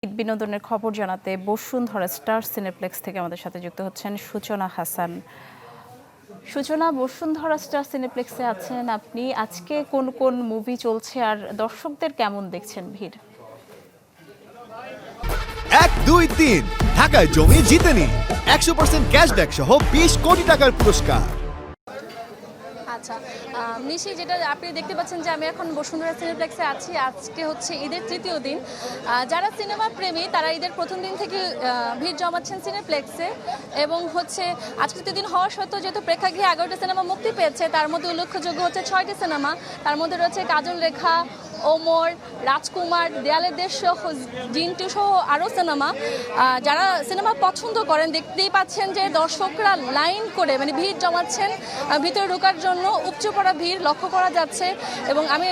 ঈদ বিনোদনের খবর জানাতে বসুন্ধরা স্টার সিনেপ্লেক্স থেকে আমাদের সাথে যুক্ত হচ্ছেন সূচনা হাসান। সূচনা, বসুন্ধরা স্টার সিনেপ্লেক্সে আছেন আপনি। আজকে কোন কোন মুভি চলছে আর দর্শকদের কেমন দেখছেন ভিড়? 1, 2, 3 ঢাকায় জমি জিতে নিন 100% ক্যাশব্যাক সহ 20 কোটি টাকার পুরস্কার। আচ্ছা, নিশি, যেটা আপনি দেখতে পাচ্ছেন যে আমি এখন বসুন্ধরা সিনেপ্লেক্সে আছি। আজকে হচ্ছে ঈদের তৃতীয় দিন। যারা সিনেমা প্রেমী তারা ঈদের প্রথম দিন থেকে ভিড় জমাচ্ছেন সিনেপ্লেক্সে, এবং হচ্ছে আজকে তৃতীয় দিন হওয়া সত্ত্বেও যেহেতু প্রেক্ষাগৃহে 11টা সিনেমা মুক্তি পেয়েছে, তার মধ্যে উল্লেখযোগ্য হচ্ছে 6টি সিনেমা। তার মধ্যে রয়েছে কাজল রেখা, ওমর, রাজকুমার, দেয়ালের দেশ সহ জিন্টু সহ আরও সিনেমা। যারা সিনেমা পছন্দ করেন দেখতেই পাচ্ছেন যে দর্শকরা লাইন করে মানে ভিড় জমাচ্ছেন ভিতরে ঢোকার জন্য। উপচে পড়া ভিড় লক্ষ্য করা যাচ্ছে, এবং আমি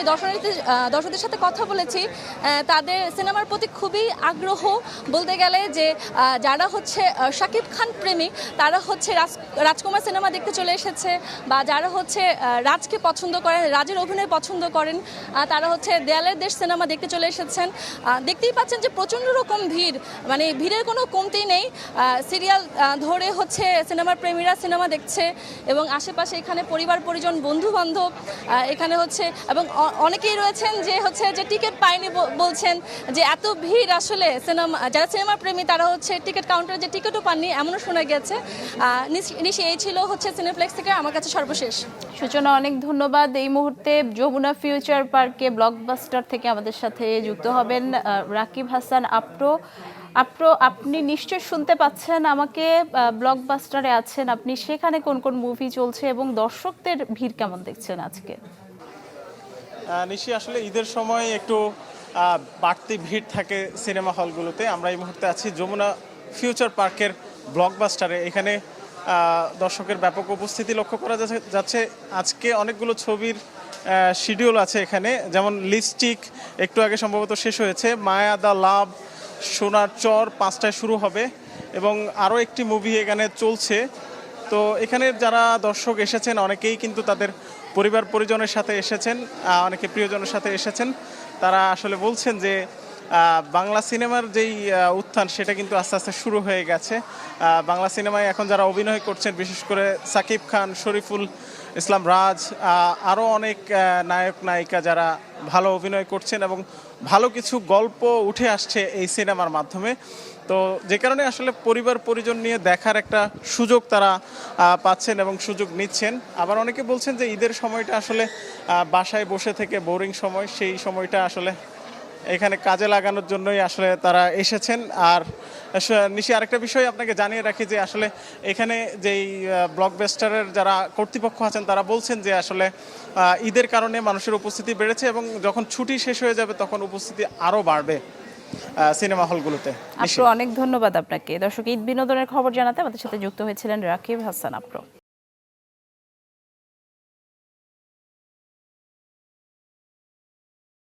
দর্শকদের সাথে কথা বলেছি। তাদের সিনেমার প্রতি খুবই আগ্রহ, বলতে গেলে যে যারা হচ্ছে শাকিব খান প্রেমী তারা হচ্ছে রাজকুমার সিনেমা দেখতে চলে এসেছে, বা যারা হচ্ছে রাজকে পছন্দ করেন, রাজের অভিনয় পছন্দ করেন, তারা হচ্ছে দেয়ালের দেশ সিনেমা দেখতে চলে এসেছেন। দেখতেই পাচ্ছেন যে প্রচণ্ড রকম ভিড়, মানে ভিড়ের কোনো কমতি নেই। সিরিয়াল ধরে হচ্ছে সিনেমার প্রেমীরা সিনেমা দেখছে, এবং আশেপাশে এখানে পরিবার পরিজন বন্ধু বান্ধব এখানে হচ্ছে, এবং অনেকেই রয়েছেন যে হচ্ছে যে টিকিট পায়নি, বলছেন যে এত ভিড় আসলে যারা সিনেমা প্রেমী তারা হচ্ছে টিকিট কাউন্টারে যে টিকিটও পাননি এমনও শোনা গেছে। নিশি, এই ছিল হচ্ছে সিনেপ্লেক্স থেকে আমার কাছে সর্বশেষ। সূচনা, অনেক ধন্যবাদ। এই মুহূর্তে যমুনা ফিউচার পার্কে ব্লকবাস্টার থেকে আমাদের সাথে যুক্ত হবেন রাকিব হাসান আপ্রো। আপনি নিশ্চয় শুনতে পাচ্ছেন আমাকে। ব্লকবাস্টারে আছেন আপনি, সেখানে কোন কোন মুভি চলছে এবং দর্শকদের ভিড় কেমন দেখছেন আজকে? নিশ্চয়ই আসলে ঈদের সময় একটু বাড়তি ভিড় থাকে সিনেমা হলগুলোতে। আমরা এই মুহূর্তে আছি যমুনা ফিউচার পার্কের ব্লকবাস্টারে। এখানে দর্শকের ব্যাপক উপস্থিতি লক্ষ্য করা যাচ্ছে। আজকে অনেকগুলো ছবির শিডিউল আছে এখানে, যেমন লিপস্টিক একটু আগে সম্ভবত শেষ হয়েছে, মায়া দ্য লাভ, সোনার চর 5টায় শুরু হবে, এবং আরও একটি মুভি এখানে চলছে। তো এখানে যারা দর্শক এসেছেন অনেকেই কিন্তু তাদের পরিবার পরিজনের সাথে এসেছেন, অনেকে প্রিয়জনের সাথে এসেছেন। তারা আসলে বলছেন যে বাংলা সিনেমার যেই উত্থান সেটা কিন্তু আস্তে আস্তে শুরু হয়ে গেছে। বাংলা সিনেমায় এখন যারা অভিনয় করছেন, বিশেষ করে সাকিব খান, শরীফুল ইসলাম রাজ, আরও অনেক নায়ক নায়িকা যারা ভালো অভিনয় করছেন, এবং ভালো কিছু গল্প উঠে আসছে এই সিনেমার মাধ্যমে। তো যে কারণে আসলে পরিবার পরিজন নিয়ে দেখার একটা সুযোগ তারা পাচ্ছেন এবং সুযোগ নিচ্ছেন। আবার অনেকে বলছেন যে ঈদের সময়টা আসলে বাসায় বসে থেকে বোরিং সময়, সেই সময়টা আসলে এখানে কাজে লাগানোর জন্যই আসলে তারা এসেছেন। আর নিশি, আরেকটা বিষয় আপনাকে জানিয়ে রাখি যে আসলে এখানে যেই ব্লকবাস্টারের যারা কর্তৃপক্ষ আছেন তারা বলছেন যে আসলে ঈদের কারণে মানুষের উপস্থিতি বেড়েছে, এবং যখন ছুটি শেষ হয়ে যাবে তখন উপস্থিতি আরও বাড়বে সিনেমা হলগুলোতে। অনেক ধন্যবাদ আপনাকে। দর্শক, ঈদ বিনোদনের খবর জানাতে আমাদের সাথে যুক্ত হয়েছিলেন রাকিব হাসান আপ্রো।